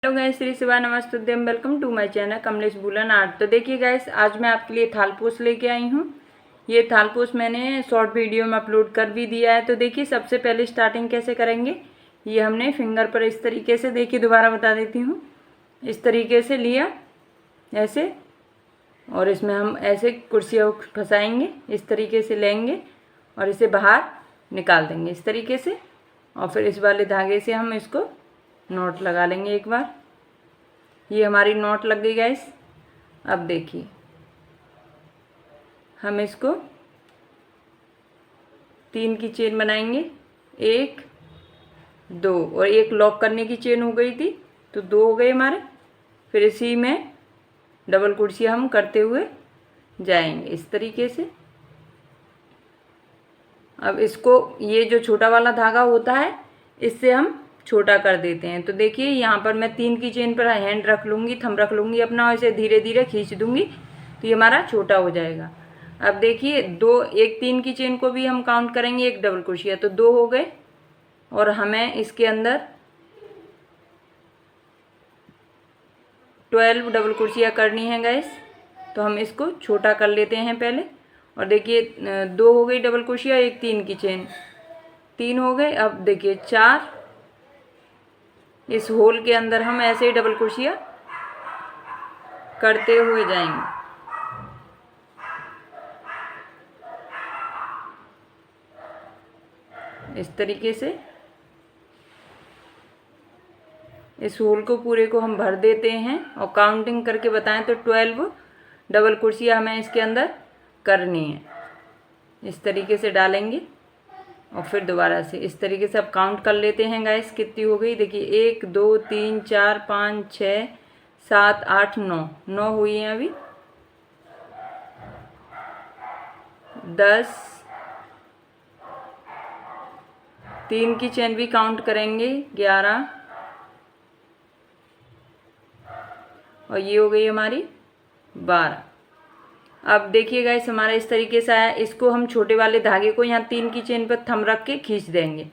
Hello guys, Shri Shiva नमस्तुभ्यम। Welcome to my channel Kamlesh woollen art. तो देखिए गाइस, आज मैं आपके लिए थालपोश लेके आई हूँ। ये थालपोश मैंने शॉर्ट वीडियो में अपलोड कर भी दिया है। तो देखिए, सबसे पहले स्टार्टिंग कैसे करेंगे। ये हमने फिंगर पर इस तरीके से, देखिए दोबारा बता देती हूँ, इस तरीके से लिया ऐसे, और इसमें हम ऐसे कुर्सियाँ फंसाएंगे, इस तरीके से लेंगे और इसे बाहर निकाल देंगे इस तरीके से। और फिर इस वाले धागे से हम इसको नॉट लगा लेंगे एक बार। ये हमारी नॉट लग गई गाइस। अब देखिए, हम इसको 3 की चेन बनाएंगे, 1 2, और एक लॉक करने की चेन हो गई थी, तो 2 हो गए हमारे। फिर इसी में डबल कुर्सियाँ हम करते हुए जाएंगे इस तरीके से। अब इसको, ये जो छोटा वाला धागा होता है, इससे हम छोटा कर देते हैं। तो देखिए, यहाँ पर मैं 3 की चेन पर हैंड रख लूँगी, थंब रख लूँगी अपना, इसे धीरे धीरे खींच दूँगी तो ये हमारा छोटा हो जाएगा। अब देखिए, 3 की चेन को भी हम काउंट करेंगे, एक डबल क्रोशिया, तो 2 हो गए। और हमें इसके अंदर 12 डबल क्रोशिया करनी है गैस। तो हम इसको छोटा कर लेते हैं पहले। और देखिए, 2 हो गई डबल क्रोशिया, एक 3 की चेन, 3 हो गए। अब देखिए 4, इस होल के अंदर हम ऐसे ही डबल क्रोशिया करते हुए जाएंगे इस तरीके से। इस होल को पूरे को हम भर देते हैं और काउंटिंग करके बताएं तो 12 डबल क्रोशिया हमें इसके अंदर करनी है। इस तरीके से डालेंगे और फिर दोबारा से इस तरीके से अब काउंट कर लेते हैं गाइस, कितनी हो गई। देखिए, 1 2 3 4 5 6 7 8 9 हुई हैं अभी। 10, 3 की चेन भी काउंट करेंगे, 11, और ये हो गई हमारी 12। अब देखिए गाइस, हमारा इस तरीके से आया। इसको हम छोटे वाले धागे को यहाँ 3 की चेन पर थंब रख के खींच देंगे,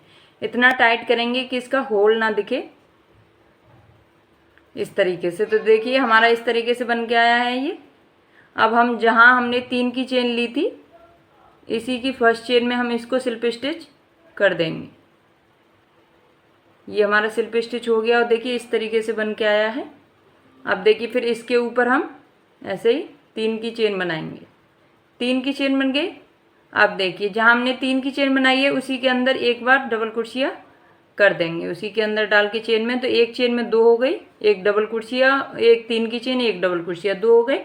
इतना टाइट करेंगे कि इसका होल ना दिखे, इस तरीके से। तो देखिए, हमारा इस तरीके से बन के आया है ये। अब हम जहाँ हमने 3 की चेन ली थी, इसी की फर्स्ट चेन में हम इसको स्लिप स्टिच कर देंगे। ये हमारा स्लिप स्टिच हो गया और देखिए इस तरीके से बन के आया है। अब देखिए, फिर इसके ऊपर हम ऐसे ही 3 की चेन बनाएंगे। 3 की चेन बन गई। अब देखिए, जहाँ हमने 3 की चेन बनाई है, उसी के अंदर एक बार डबल क्रोशिया कर देंगे, उसी के अंदर डाल के चेन में। तो एक चेन में 2 हो गई, एक डबल क्रोशिया, एक 3 की चेन, एक डबल क्रोशिया, 2 हो गए।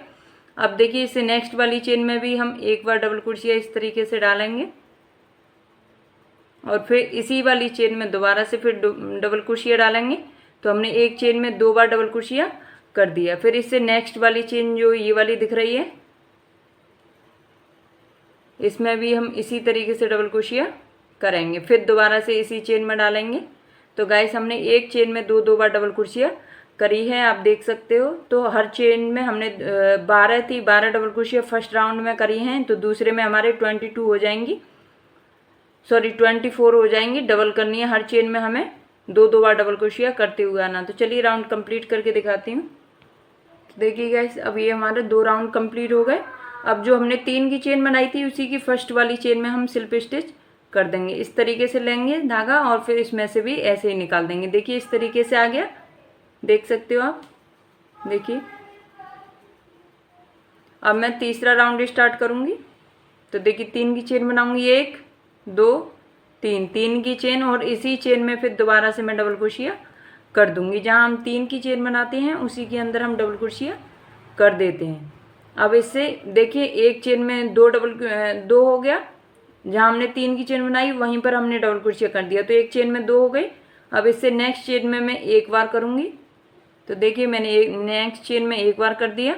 अब देखिए, इससे नेक्स्ट वाली चेन में भी हम एक बार डबल क्रोशिया इस तरीके से डालेंगे और फिर इसी वाली चेन में दोबारा से फिर डबल क्रोशिया डालेंगे। तो हमने एक चेन में 2 बार डबल क्रोशिया कर दिया। फिर इससे नेक्स्ट वाली चेन जो ये वाली दिख रही है, इसमें भी हम इसी तरीके से डबल क्रोशिया करेंगे, फिर दोबारा से इसी चेन में डालेंगे। तो गाइस, हमने एक चेन में 2 बार डबल क्रोशिया करी है, आप देख सकते हो। तो हर चेन में हमने 12 थी, 12 डबल क्रोशिया फर्स्ट राउंड में करी हैं। तो दूसरे में हमारे 22 हो जाएंगी, सॉरी 24 हो जाएंगी। डबल करनी है हर चेन में, हमें 2 बार डबल क्रोशिया करते हुए आना। तो चलिए राउंड कंप्लीट करके दिखाती हूँ। देखिए गाइस, अब ये हमारे 2 राउंड कंप्लीट हो गए। अब जो हमने 3 की चेन बनाई थी, उसी की फर्स्ट वाली चेन में हम स्लिप स्टिच कर देंगे। इस तरीके से लेंगे धागा और फिर इसमें से भी ऐसे ही निकाल देंगे। देखिए इस तरीके से आ गया, देख सकते हो आप। देखिए, अब मैं तीसरा राउंड स्टार्ट करूँगी। तो देखिए, 3 की चेन बनाऊँगी, 1 2 3, 3 की चेन, और इसी चेन में फिर दोबारा से मैं डबल क्रोशिया कर दूंगी। जहाँ हम 3 की चेन बनाते हैं, उसी के अंदर हम डबल क्रोशिया कर देते हैं। अब इससे देखिए, एक चेन में 2 हो गया, जहाँ हमने 3 की चेन बनाई वहीं पर हमने डबल क्रोशिया कर दिया, तो एक चेन में 2 हो गई। अब इससे नेक्स्ट चेन में मैं एक बार करूँगी। तो देखिए, मैंने नेक्स्ट चेन में एक बार कर दिया।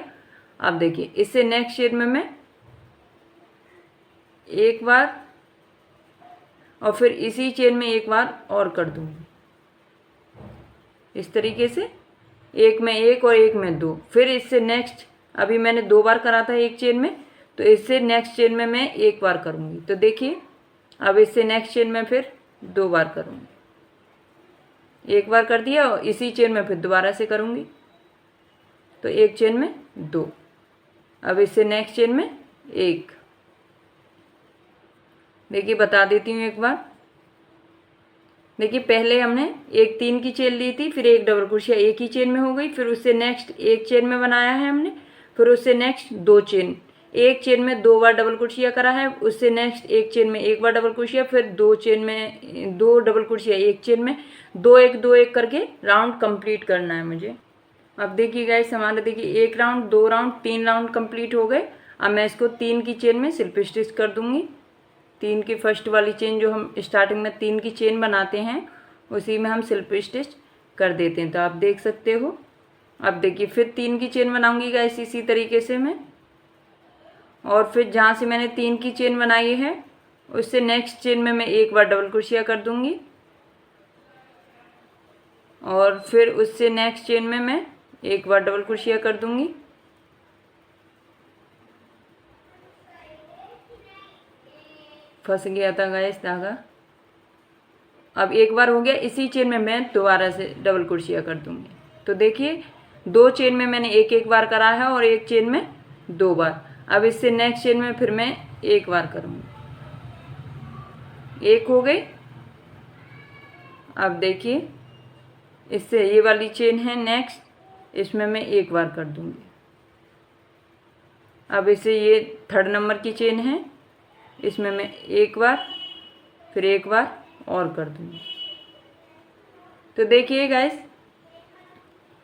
अब देखिए, इससे नेक्स्ट चेन में मैं एक बार और फिर इसी चेन में एक बार और कर दूँगी, इस तरीके से। एक में 1 और एक में 2। फिर इससे नेक्स्ट, अभी मैंने 2 बार करा था एक चेन में, तो इससे नेक्स्ट चेन में मैं एक बार करूँगी। तो देखिए, अब इससे नेक्स्ट चेन में फिर 2 बार करूँगी। एक बार कर दिया और इसी चेन में फिर दोबारा से करूँगी, तो एक चेन में 2। अब इससे नेक्स्ट चेन में 1। देखिए बता देती हूँ एक बार। देखिए पहले हमने एक 3 की चेन ली थी, फिर एक डबल क्रोशिया एक ही चेन में हो गई, फिर उससे नेक्स्ट एक चेन में बनाया है हमने, फिर उससे नेक्स्ट 2 चेन, एक चेन में 2 बार डबल क्रोशिया करा है, उससे नेक्स्ट एक चेन में एक बार डबल क्रोशिया, फिर 2 चेन में 2 डबल क्रोशिया एक चेन में, 2 1 2 1 करके राउंड कंप्लीट करना है मुझे। अब देखिए गाइस हमारे देखिए 1 राउंड, 2 राउंड, 3 राउंड कंप्लीट हो गए। अब मैं इसको 3 की चेन में स्लिप स्टिच कर दूंगी। 3 की फर्स्ट वाली चेन जो हम स्टार्टिंग में 3 की चेन बनाते हैं उसी में हम स्लिप स्टिच कर देते हैं, तो आप देख सकते हो। अब देखिए फिर 3 की चेन बनाऊंगी गाइस इसी तरीके से मैं, और फिर जहाँ से मैंने 3 की चेन बनाई है उससे नेक्स्ट चेन में मैं एक बार डबल क्रोशिया कर दूंगी, और फिर उससे नेक्स्ट चेन में मैं एक बार डबल क्रोशिया कर दूंगी। फंस गया था गाइस धागा। अब एक बार हो गया, इसी चेन में मैं दोबारा से डबल क्रोशिया कर दूंगी। तो देखिए 2 चेन में मैंने एक एक बार करा है और एक चेन में 2 बार। अब इससे नेक्स्ट चेन में फिर मैं एक बार करूँगी, एक हो गई। अब देखिए इससे ये वाली चेन है नेक्स्ट, इसमें मैं एक बार कर दूंगी। अब इसे ये 3rd नंबर की चेन है, इसमें मैं एक बार फिर एक बार और कर दूंगी। तो देखिए गाइस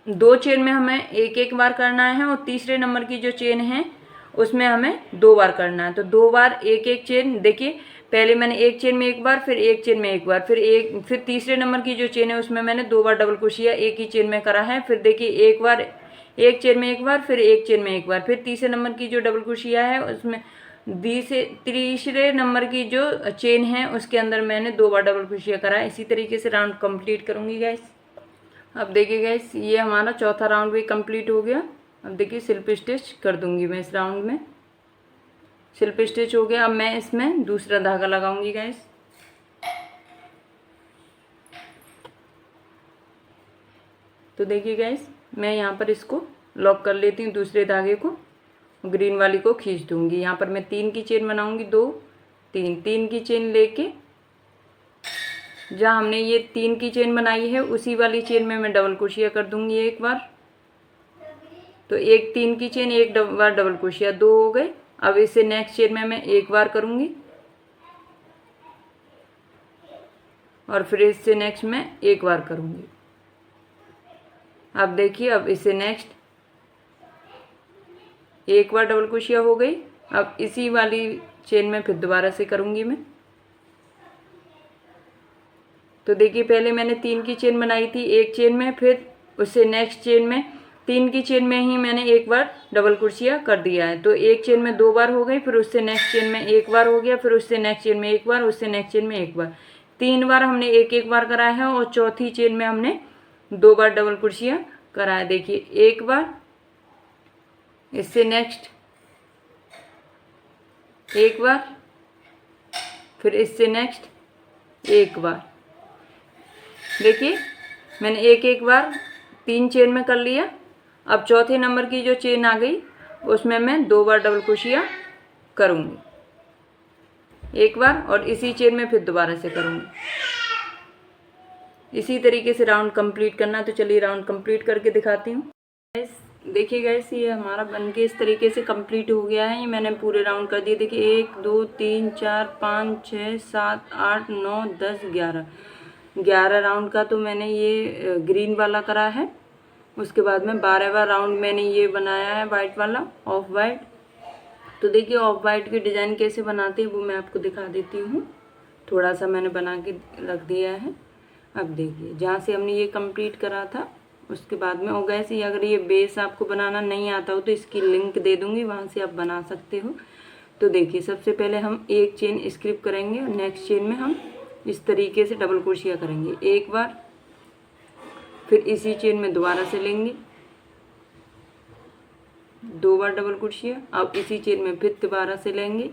2 चेन में हमें एक एक बार करना है और तीसरे नंबर की जो चेन है उसमें हमें 2 बार करना है। तो 2 बार एक एक चेन, देखिए पहले मैंने एक चेन में एक बार, फिर एक चेन में एक बार, फिर तीसरे नंबर की जो चेन है उसमें मैंने 2 बार डबल क्रोशिया एक ही चेन में करा है। फिर देखिए एक बार एक चेन में एक बार, फिर एक चेन में एक बार, फिर तीसरे नंबर की जो डबल क्रोशिया है उसमें तीसरे नंबर की जो चेन है उसके अंदर मैंने 2 बार डबल क्रोशिया करा है। इसी तरीके से राउंड कंप्लीट करूँगी गाइस। अब देखिए गाइस ये हमारा चौथा राउंड भी कंप्लीट हो गया। अब देखिए स्लिप स्टिच कर दूंगी मैं इस राउंड में। स्लिप स्टिच हो गया। अब मैं इसमें दूसरा धागा लगाऊंगी गाइस। तो देखिए गाइस मैं यहाँ पर इसको लॉक कर लेती हूँ, दूसरे धागे को ग्रीन वाली को खींच दूंगी। यहाँ पर मैं 3 की चेन बनाऊंगी, 2 3 की चेन लेके जहाँ हमने ये 3 की चेन बनाई है उसी वाली चेन में मैं डबल क्रोशिया कर दूंगी एक बार। तो एक 3 की चेन एक बार डबल क्रोशिया, 2 हो गए। अब इसे नेक्स्ट चेन में मैं एक बार करूंगी और फिर इससे नेक्स्ट में एक बार करूंगी। अब देखिए अब इसे नेक्स्ट एक बार डबल क्रोशिया हो गई। अब इसी वाली चेन में फिर दोबारा से करूंगी मैं। तो देखिए पहले मैंने 3 की चेन बनाई थी एक चेन में, फिर उससे नेक्स्ट चेन में 3 की चेन में ही मैंने एक बार डबल क्रोशिया कर दिया है। तो एक चेन में 2 बार हो गई, फिर उससे नेक्स्ट चेन में एक बार हो गया, फिर उससे नेक्स्ट चेन में एक बार, उससे नेक्स्ट चेन में एक बार। 3 बार हमने एक एक बार कराया है और चौथी चेन में हमने 2 बार डबल क्रोशिया कराया। देखिए एक बार, इससे नेक्स्ट एक बार, फिर इससे नेक्स्ट एक बार। देखिए मैंने एक एक बार 3 चेन में कर लिया। अब चौथे नंबर की जो चेन आ गई उसमें मैं 2 बार डबल क्रोशिया करूँगी एक बार, और इसी चेन में फिर दोबारा से करूँगी। इसी तरीके से राउंड कंप्लीट करना। तो चलिए राउंड कंप्लीट करके दिखाती हूँ। देखिए गाइस ये हमारा बनके इस तरीके से कंप्लीट हो गया है। ये मैंने पूरे राउंड कर दिए। देखिए 1 2 3 4 5 6 7 8 9 10 11 राउंड का तो मैंने ये ग्रीन वाला करा है। उसके बाद में 12वां राउंड मैंने ये बनाया है वाइट वाला, ऑफ वाइट। तो देखिए ऑफ वाइट की डिज़ाइन कैसे बनाते हैं वो मैं आपको दिखा देती हूँ। थोड़ा सा मैंने बना के रख दिया है। अब देखिए जहाँ से हमने ये कंप्लीट करा था उसके बाद में, और गैस अगर ये बेस आपको बनाना नहीं आता हो तो इसकी लिंक दे दूँगी, वहाँ से आप बना सकते हो। तो देखिए सबसे पहले हम एक चेन स्किप करेंगे और नेक्स्ट चेन में हम इस तरीके से डबल क्रोशिया करेंगे एक बार, फिर इसी चेन में दोबारा से लेंगे 2 बार डबल क्रोशिया। अब इसी चेन में फिर दोबारा से लेंगे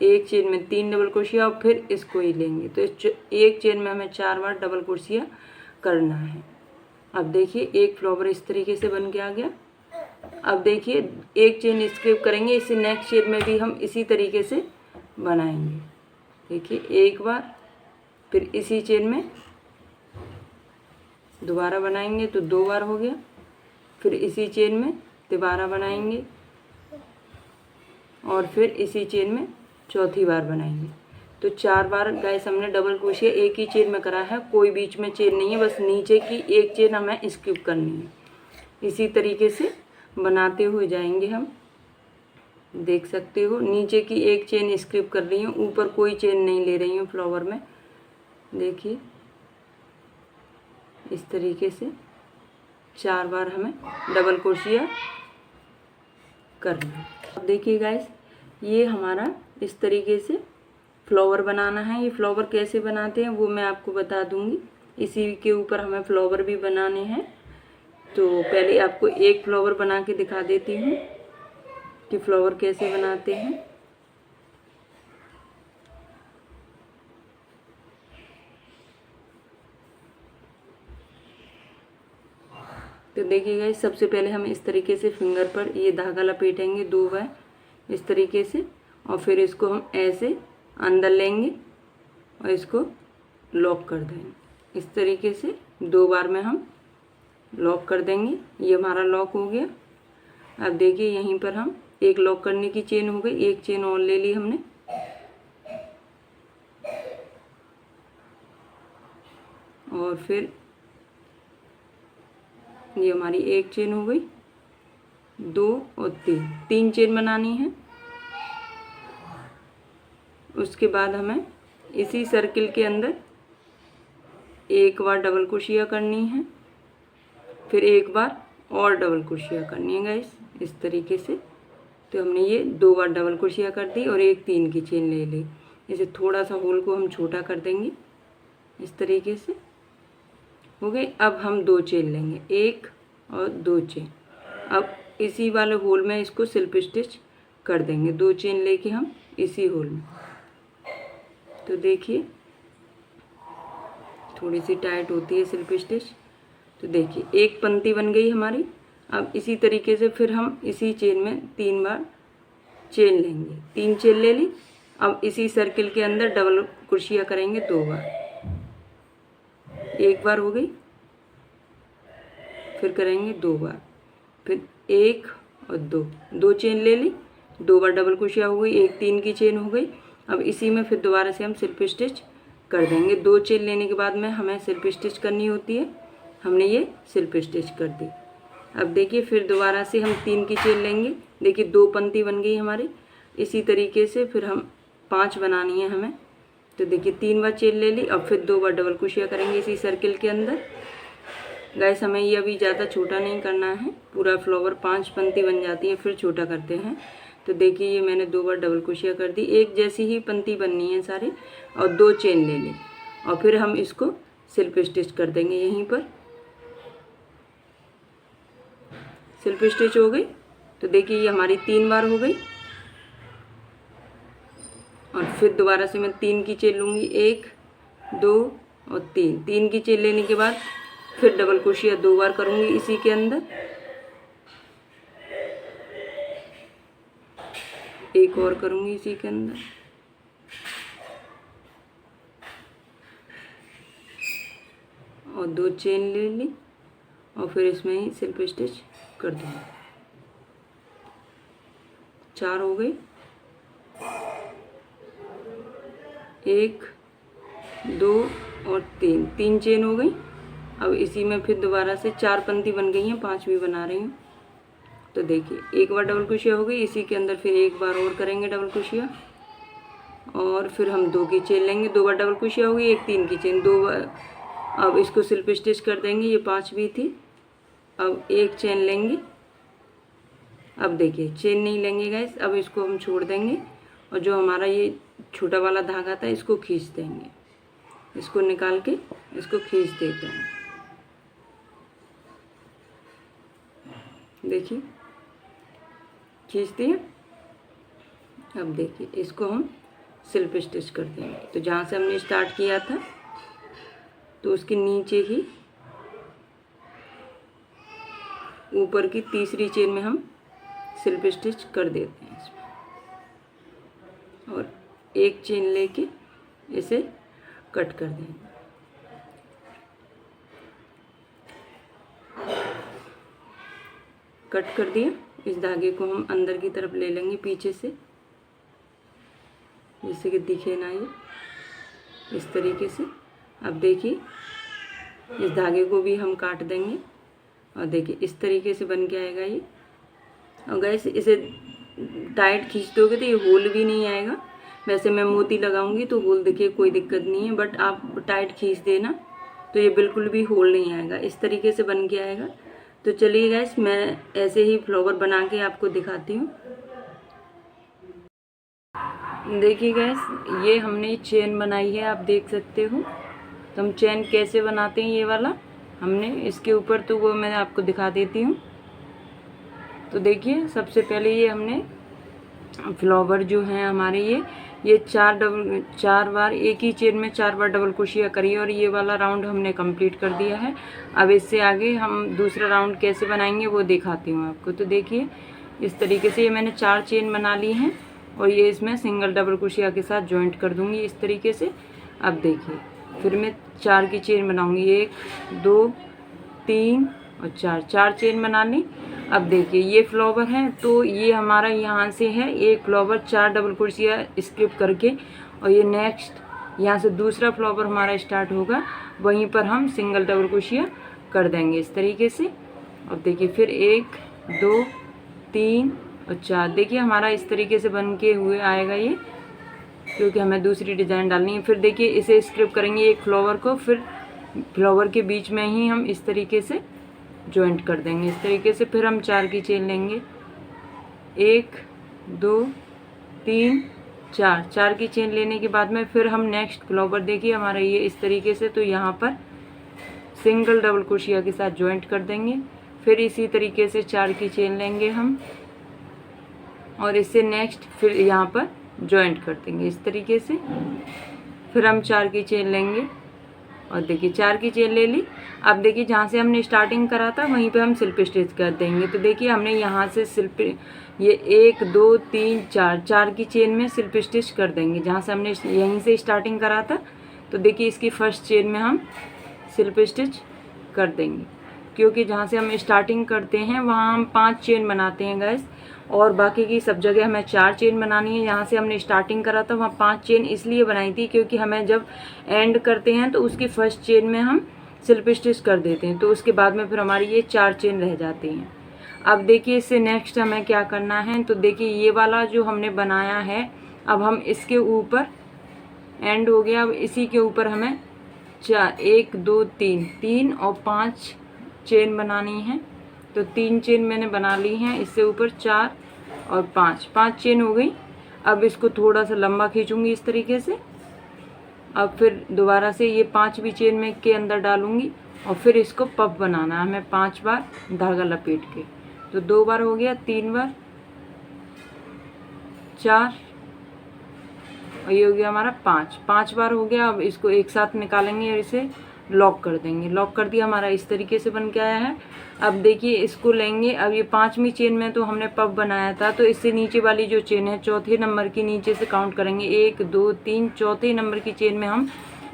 एक चेन में 3 डबल क्रोशिया और फिर इसको ही लेंगे। तो एक चेन में हमें 4 बार डबल क्रोशिया करना है। अब देखिए एक फ्लावर इस तरीके से बन के आ गया। अब देखिए एक चेन स्किप करेंगे, इसी नेक्स्ट चेन में भी हम इसी तरीके से बनाएंगे। देखिए एक बार, फिर इसी चेन में दोबारा बनाएंगे तो 2 बार हो गया, फिर इसी चेन में दोबारा बनाएंगे और फिर इसी चेन में चौथी बार बनाएंगे। तो 4 बार गाइस हमने डबल क्रोशिया एक ही चेन में करा है, कोई बीच में चेन नहीं है, बस नीचे की एक चेन हमें स्किप करनी है। इसी तरीके से बनाते हुए जाएंगे हम। देख सकते हो नीचे की एक चेन स्किप कर रही हूँ, ऊपर कोई चेन नहीं ले रही हूँ फ्लावर में। देखिए इस तरीके से 4 बार हमें डबल क्रोशिया करना है। अब देखिए गाइस ये हमारा इस तरीके से फ्लावर बनाना है। ये फ्लावर कैसे बनाते हैं वो मैं आपको बता दूंगी। इसी के ऊपर हमें फ्लावर भी बनाने हैं। तो पहले आपको एक फ्लावर बना के दिखा देती हूँ कि फ्लावर कैसे बनाते हैं। तो देखिए गाइस सबसे पहले हम इस तरीके से फिंगर पर ये धागा लपेटेंगे 2 बार इस तरीके से, और फिर इसको हम ऐसे अंदर लेंगे और इसको लॉक कर देंगे। इस तरीके से 2 बार में हम लॉक कर देंगे। ये हमारा लॉक हो गया। अब देखिए यहीं पर हम एक लॉक करने की चेन हो गई, एक चेन और ले ली हमने और फिर ये हमारी एक चेन हो गई, 2 और 3 चेन बनानी है। उसके बाद हमें इसी सर्किल के अंदर एक बार डबल क्रोशिया करनी है, फिर एक बार और डबल क्रोशिया करनी है गाइस इस तरीके से। तो हमने ये 2 बार डबल क्रोशिया कर दी और एक 3 की चेन ले ली। इसे थोड़ा सा होल को हम छोटा कर देंगे इस तरीके से। हो गई। अब हम 2 चेन लेंगे, 1 और 2 चेन। अब इसी वाले होल में इसको स्लिप स्टिच कर देंगे। 2 चेन लेके हम इसी होल में, तो देखिए थोड़ी सी टाइट होती है स्लिप स्टिच। तो देखिए एक पंक्ति बन गई हमारी। अब इसी तरीके से फिर हम इसी चेन में 3 बार चेन लेंगे। 3 चेन ले ली। अब इसी सर्किल के अंदर डबल क्रोशिया करेंगे 2 बार। एक बार हो गई, फिर करेंगे 2 बार, फिर 1 और 2 चेन ले ली, 2 बार डबल क्रोशिया हो गई, एक 3 की चेन हो गई। अब इसी में फिर दोबारा से हम स्लिप स्टिच कर देंगे। 2 चेन लेने के बाद में हमें स्लिप स्टिच करनी होती है। हमने ये स्लिप स्टिच कर दी। अब देखिए फिर दोबारा से हम 3 की चेन लेंगे। देखिए 2 पंक्ति बन गई हमारी। इसी तरीके से फिर हम 5 बनानी है हमें। तो देखिए 3 बार चेन ले ली। अब फिर 2 बार डबल क्रोशिया करेंगे इसी सर्किल के अंदर। गाइस हमें ये अभी ज़्यादा छोटा नहीं करना है, पूरा फ्लावर 5 पंक्ति बन जाती है फिर छोटा करते हैं। तो देखिए ये मैंने 2 बार डबल क्रोशिया कर दी। एक जैसी ही पंक्ति बननी है सारी, और 2 चेन ले ली और फिर हम इसको स्लिप स्टिच कर देंगे। यहीं पर स्लिप स्टिच हो गई। तो देखिए ये हमारी 3 बार हो गई। और फिर दोबारा से मैं 3 की चेन लूँगी, 1 2 और 3 की चेन लेने के बाद फिर डबल क्रोशिया 2 बार करूँगी इसी के अंदर। एक और करूँगी इसी के अंदर, और 2 चेन ले ली और फिर इसमें ही स्लिप स्टिच कर दूँगी। 4 हो गई, 1 2 और 3 चेन हो गई। अब इसी में फिर दोबारा से 4 पंक्ति बन गई हैं, 5वीं बना रही हूँ। तो देखिए एक बार डबल क्रोशिया हो गई, इसी के अंदर फिर एक बार और करेंगे डबल क्रोशिया और फिर हम 2 की चेन लेंगे। 2 बार डबल क्रोशिया हो गई, एक 3 की चेन, 2 बार। अब इसको स्लिप स्टिच कर देंगे। ये 5वीं थी। अब एक चेन लेंगे। अब देखिए चेन नहीं लेंगे गाइस, अब इसको हम छोड़ देंगे और जो हमारा ये छोटा वाला धागा था इसको खींच देंगे। इसको निकाल के इसको खींच देते हैं। देखिए खींच दिए। अब देखिए इसको हम स्लिप स्टिच कर देंगे। तो जहाँ से हमने स्टार्ट किया था तो उसके नीचे ही ऊपर की तीसरी चेन में हम स्लिप स्टिच कर देते हैं इसमें, और एक चेन लेके इसे कट कर देंगे। कट कर दिया। इस धागे को हम अंदर की तरफ ले लेंगे पीछे से, जिससे कि दिखे ना ये, इस तरीके से। अब देखिए इस धागे को भी हम काट देंगे और देखिए इस तरीके से बन के आएगा ये। और गैस इसे टाइट खींच दोगे तो ये होल भी नहीं आएगा। वैसे मैं मोती लगाऊंगी तो होल देखिए कोई दिक्कत नहीं है, बट आप टाइट खींच देना तो ये बिल्कुल भी होल नहीं आएगा, इस तरीके से बन के आएगा। तो चलिए गैस मैं ऐसे ही फ्लावर बना के आपको दिखाती हूँ। देखिए गैस ये हमने चेन बनाई है, आप देख सकते हो। तो हम चेन कैसे बनाते हैं ये वाला हमने इसके ऊपर, तो वो मैं आपको दिखा देती हूँ। तो देखिए सबसे पहले ये हमने फ्लावर जो हैं हमारे ये चार बार एक ही चेन में 4 बार डबल क्रोशिया करी और ये वाला राउंड हमने कंप्लीट कर दिया है। अब इससे आगे हम दूसरा राउंड कैसे बनाएंगे वो दिखाती हूँ आपको। तो देखिए इस तरीके से ये मैंने 4 चेन बना ली हैं और ये इसमें सिंगल डबल क्रोशिया के साथ जॉइंट कर दूँगी इस तरीके से। अब देखिए फिर मैं 4 की चेन बनाऊँगी, 1 2 3 और 4 चेन बना ली। अब देखिए ये फ्लावर है तो ये हमारा यहाँ से है एक फ्लावर 4 डबल क्रोशिया स्किप करके, और ये नेक्स्ट यहाँ से दूसरा फ्लावर हमारा स्टार्ट होगा, वहीं पर हम सिंगल डबल क्रोशिया कर देंगे इस तरीके से। अब देखिए फिर 1 2 3 और 4, देखिए हमारा इस तरीके से बन के हुए आएगा ये, क्योंकि हमें दूसरी डिज़ाइन डालनी है। फिर देखिए इसे स्किप करेंगे एक फ्लावर को, फिर फ्लावर के बीच में ही हम इस तरीके से जॉइंट कर देंगे इस तरीके से। फिर हम 4 की चेन लेंगे, 1 2 3 4 की चेन लेने के बाद में फिर हम नेक्स्ट फ्लावर देखिए हमारा ये इस तरीके से, तो यहाँ पर सिंगल डबल क्रोशिया के साथ जॉइंट कर देंगे। फिर इसी तरीके से 4 की चेन लेंगे हम और इससे नेक्स्ट फिर यहाँ पर जॉइंट कर देंगे इस तरीके से। फिर हम 4 की चेन लेंगे और देखिए 4 की चेन ले ली। अब देखिए जहाँ से हमने स्टार्टिंग करा था वहीं पे हम स्लिप स्टिच कर देंगे। तो देखिए हमने यहाँ से स्लिप ये 1 2 3 4 की चेन में स्लिप स्टिच कर देंगे जहाँ से हमने यहीं से स्टार्टिंग करा था। तो देखिए इसकी फर्स्ट चेन में हम स्लिप स्टिच कर देंगे, क्योंकि जहाँ से हम स्टार्टिंग करते हैं वहाँ हम 5 चेन बनाते हैं गैस, और बाकी की सब जगह हमें 4 चेन बनानी है। यहाँ से हमने स्टार्टिंग करा था वहाँ 5 चेन इसलिए बनाई थी क्योंकि हमें जब एंड करते हैं तो उसकी फर्स्ट चेन में हम स्लिप स्टिच कर देते हैं, तो उसके बाद में फिर हमारी ये 4 चेन रह जाती हैं। अब देखिए इससे नेक्स्ट हमें क्या करना है, तो देखिए ये वाला जो हमने बनाया है अब हम इसके ऊपर एंड हो गया, अब इसी के ऊपर हमें 1 2 3 और 5 चेन बनानी है। तो 3 चेन मैंने बना ली हैं, इससे ऊपर 4 और 5 चेन हो गई। अब इसको थोड़ा सा लंबा खींचूंगी इस तरीके से। अब फिर दोबारा से ये 5वीं चेन में के अंदर डालूंगी और फिर इसको पफ बनाना है हमें 5 बार धागा लपेट के। तो 2 बार हो गया, 3 बार, 4 और ये हो गया हमारा 5 बार हो गया। अब इसको एक साथ निकालेंगे और इसे लॉक कर देंगे। लॉक कर दिया, हमारा इस तरीके से बन के आया है। अब देखिए इसको लेंगे, अब ये 5वीं चेन में तो हमने पफ बनाया था, तो इससे नीचे वाली जो चेन है चौथे नंबर की नीचे से काउंट करेंगे 1 2 3, चौथे नंबर की चेन में हम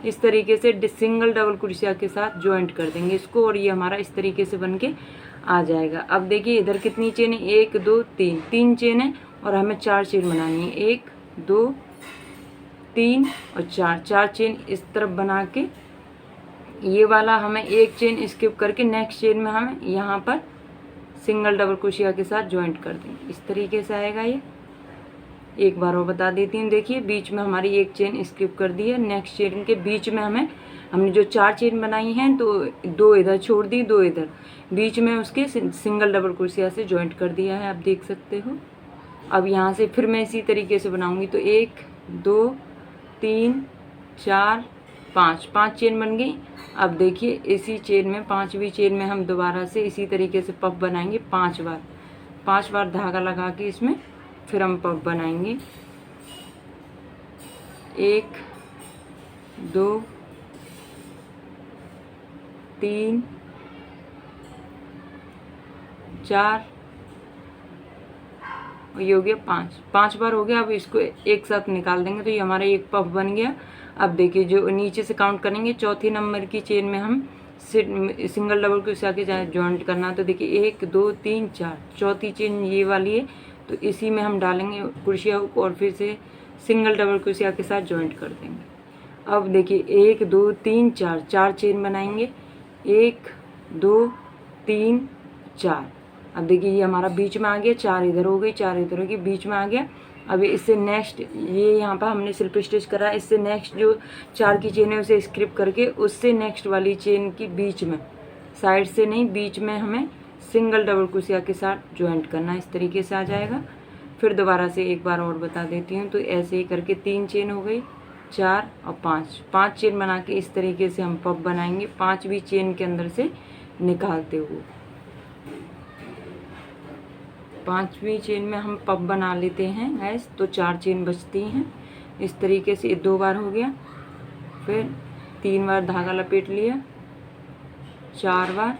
इस तरीके से सिंगल डबल क्रोशिया के साथ ज्वाइंट कर देंगे इसको, और ये हमारा इस तरीके से बन के आ जाएगा। अब देखिए इधर कितनी चेन है, 1 2 3 चेन है और हमें 4 चेन बनानी है, 1 2 3 और 4 चेन इस तरफ बना के ये वाला हमें एक चेन स्किप करके नेक्स्ट चेन में हमें यहाँ पर सिंगल डबल क्रोशिया के साथ ज्वाइंट कर देंगे। इस तरीके से आएगा ये। एक बार और बता देती हूँ, देखिए बीच में हमारी एक चेन स्किप कर दी है, नेक्स्ट चेन के बीच में हमने जो 4 चेन बनाई हैं तो 2 इधर छोड़ दी, 2 इधर, बीच में उसके सिंगल डबल क्रोशिया से ज्वाइंट कर दिया है, आप देख सकते हो। अब यहाँ से फिर मैं इसी तरीके से बनाऊँगी, तो 1 2 3 4 5 चेन बन गई। अब देखिए इसी चेन में 5वीं चेन में हम दोबारा से इसी तरीके से पफ बनाएंगे 5 बार धागा लगा के इसमें फिर हम पफ बनाएंगे। 1 2 3 4 और ये हो गया 5 बार हो गया। अब इसको एक साथ निकाल देंगे तो ये हमारा एक पफ बन गया। अब देखिए जो नीचे से काउंट करेंगे, चौथी नंबर की चेन में हम सिंगल डबल क्रोशिया के जॉइंट करना। तो देखिए 1 2 3 4, चौथी चेन ये वाली है, तो इसी में हम डालेंगे क्रोशिया हुक और फिर से सिंगल डबल क्रोशिया के साथ जॉइंट कर देंगे। अब देखिए 1 2 3 4, 4 चेन बनाएंगे, 1 2 3 4। अब देखिए ये हमारा बीच में आ गया, 4 इधर हो गई, 4 इधर हो गई, बीच में आ गया। अब इससे नेक्स्ट ये यहाँ पर हमने स्लिप स्टिच करा, इससे नेक्स्ट जो 4 की चेन है उसे स्क्रिप करके उससे नेक्स्ट वाली चेन की बीच में, साइड से नहीं, बीच में हमें सिंगल डबल क्रोशिया के साथ ज्वाइंट करना। इस तरीके से आ जाएगा। फिर दोबारा से एक बार और बता देती हूँ। तो ऐसे ही करके 3 चेन हो गई, 4 और 5 चेन बना के इस तरीके से हम पफ बनाएंगे, 5वीं चेन के अंदर से निकालते हुए। 5वीं चेन में हम पफ बना लेते हैं गैस, तो 4 चेन बचती हैं। इस तरीके से 2 बार हो गया, फिर 3 बार धागा लपेट लिया, 4 बार,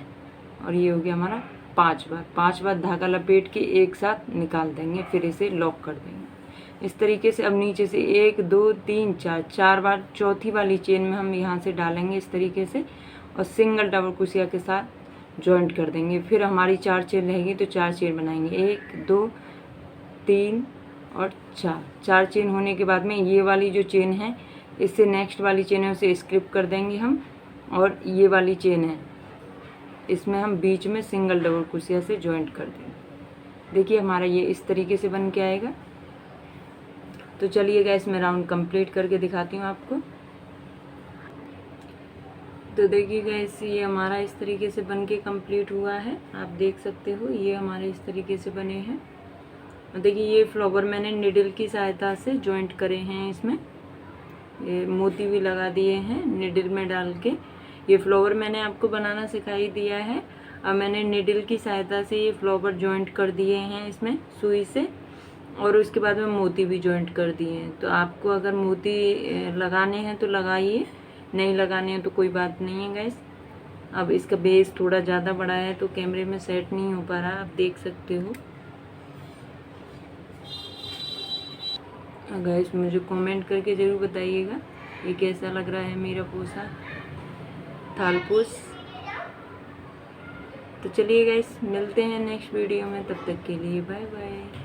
और ये हो गया हमारा 5 बार। 5 बार धागा लपेट के एक साथ निकाल देंगे, फिर इसे लॉक कर देंगे इस तरीके से। अब नीचे से 1 2 3 4, 4 बार चौथी वाली चेन में हम यहाँ से डालेंगे इस तरीके से और सिंगल डबल क्रोशिया के साथ जॉइंट कर देंगे। फिर हमारी 4 चेन रहेगी तो 4 चेन बनाएंगे, 1 2 3 और 4 चेन होने के बाद में ये वाली जो चेन है इससे नेक्स्ट वाली चेन है उसे स्किप कर देंगे हम, और ये वाली चेन है इसमें हम बीच में सिंगल डबल क्रोशिया से जॉइंट कर देंगे। देखिए हमारा ये इस तरीके से बन के आएगा। तो चलिए गैस मैं राउंड कंप्लीट करके दिखाती हूँ आपको। तो देखिए गैस ये हमारा इस तरीके से बन के कम्प्लीट हुआ है, आप देख सकते हो ये हमारे इस तरीके से बने हैं। और देखिए ये फ्लावर मैंने निडल की सहायता से जॉइंट करे हैं, इसमें ये मोती भी लगा दिए हैं निडल में डाल के। ये फ्लावर मैंने आपको बनाना सिखाई दिया है। अब मैंने निडल की सहायता से ये फ्लावर जॉइंट कर दिए हैं इसमें सुई से, और उसके बाद में मोती भी जॉइंट कर दिए हैं। तो आपको अगर मोती लगाने हैं तो लगाइए, नहीं लगाने हैं तो कोई बात नहीं है गैस। अब इसका बेस थोड़ा ज़्यादा बड़ा है तो कैमरे में सेट नहीं हो पा रहा, आप देख सकते हो। गैस मुझे कमेंट करके ज़रूर बताइएगा ये कैसा लग रहा है मेरा पोसा थालपोस। तो चलिए गैस मिलते हैं नेक्स्ट वीडियो में, तब तक के लिए बाय बाय।